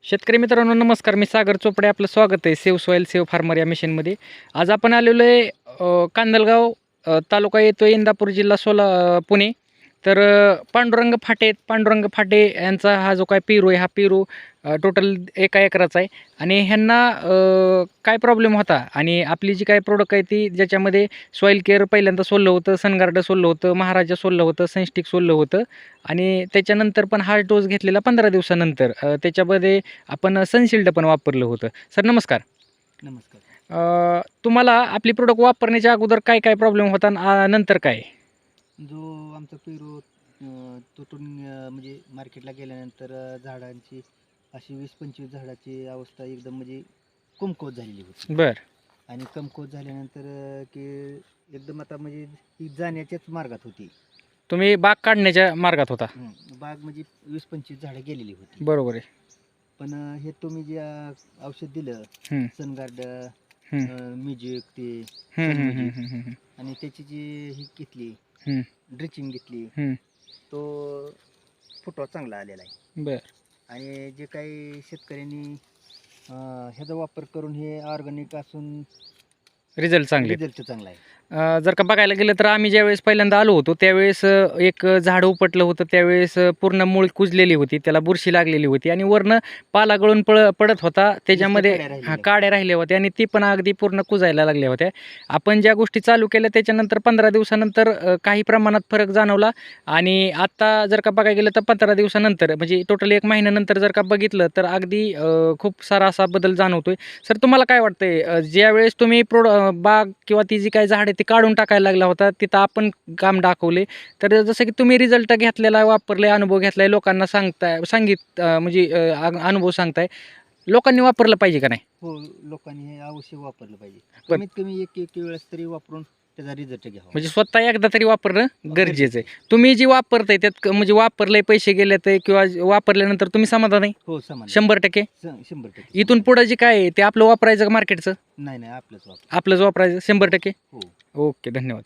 शेतकरी मित्रांनो नमस्कार. मी सागर चोपडे. आपलं स्वागत आहे सेव्ह सॉईल सेव्ह फार्मर या मिशनमध्ये. आज आपण आलेलो आहे कांदलगाव, तालुका येतो इंदापूर, जिल्हा पुणे. तर पांडुरंग फाटे यांचा हा जो काय पेरू आहे, हा पेरू टोटल 1 एकराचा आहे. आणि ह्यांना काय प्रॉब्लेम होता आणि आपली जी काय प्रोडक्ट आहे ती ज्याच्यामध्ये सॉईल केअर पहिल्यांदा सोललं होतं, सनगार्ड सोललं होतं, महाराजा सोललं होतं, सनस्टिक सोललं होतं. आणि त्याच्यानंतर पण हा डोस घेतलेला 15 दिवसानंतर त्याच्यामध्ये आपण सनशिल्ड पण वापरलं होतं. सर नमस्कार. नमस्कार. तुम्हाला आपली प्रोडक्ट वापरण्याच्या अगोदर काय काय प्रॉब्लेम होता आणि नंतर काय? जो आमचा पेरू तुटून म्हणजे मार्केटला गेल्यानंतर झाडांची अशी 20-25 झाडाची अवस्था एकदम म्हणजे कमकुवत झालेली होती. बर. आणि कमकुवत झाल्यानंतर की एकदम आता म्हणजे ती जाण्याच्याच मार्गात होती. तुम्ही बाग काढण्याच्या मार्गात होता. बाग म्हणजे 20-25 झाडं गेलेली होती. बरोबर आहे. पण हे तुम्ही जे औषध दिलं, हम्म, सनगार्ड, हम्म, म्युजिक ते हम्म, हम्म, सनम्युजिक, हम्म, हम्म, आणि त्याची जी ही घेतली, हम्म, ड्रिचिंग घेतली, हम्म. तो फुटवा चांगला आलेला आहे. बर. आणि जे काही शेतकऱ्यांनी ह्याचा वापर करून हे ऑर्गॅनिक असून रिझल्ट चांगले. रिझल्ट चांगला आहे. जर का बघायला गेलं तर आम्ही ज्यावेळेस पहिल्यांदा आलो होतो त्यावेळेस एक झाड उपटलं होतं. त्यावेळेस पूर्ण मूळ कुजलेली होती, त्याला बुरशी लागलेली होती आणि वरनं पाला गळून पडत होता. त्याच्यामध्ये काड्या राहिलेल्या. काड्या राहिल्या होत्या आणि ती पण अगदी पूर्ण कुजायला लागल्या होत्या. आपण ज्या गोष्टी चालू केल्या त्याच्यानंतर 15 दिवसानंतर काही प्रमाणात फरक जाणवला. आणि आत्ता जर का बघायला गेलं तर 15 दिवसानंतर म्हणजे टोटल 1 महिन्यानंतर जर का बघितलं तर अगदी खूप सारा असा बदल जाणवतोय. सर तुम्हाला काय वाटतंय, ज्यावेळेस तुम्ही बाग किंवा ती जी काही झाड ते काढून टाकायला लागला होता तिथं आपण काम दाखवले, तर जसं की तुम्ही रिझल्ट घेतलेला, वापरले, अनुभव घेतलाय, लोकांना म्हणजे अनुभव सांगताय, लोकांनी वापरलं पाहिजे का नाही? हो, लोकांनी हे अवश्य वापरलं पाहिजे. पण कमीत कमी एक वेळेस तरी वापरून त्याचा रिझल्ट घ्यावा. म्हणजे स्वतः एकदा तरी वापरणं गरजेचं आहे. तुम्ही जी वापरताय त्यात म्हणजे वापरलंय, पैसे गेलेत किंवा वापरल्यानंतर तुम्ही समाधान आहे? हो, समान 100%. 100%. इथून पुढं जे काय आहे ते आपलं वापरायचं का मार्केटचं? नाही, आपलंच वापर. आपलंच वापरायचं 100%. हो. ओके, धन्यवाद.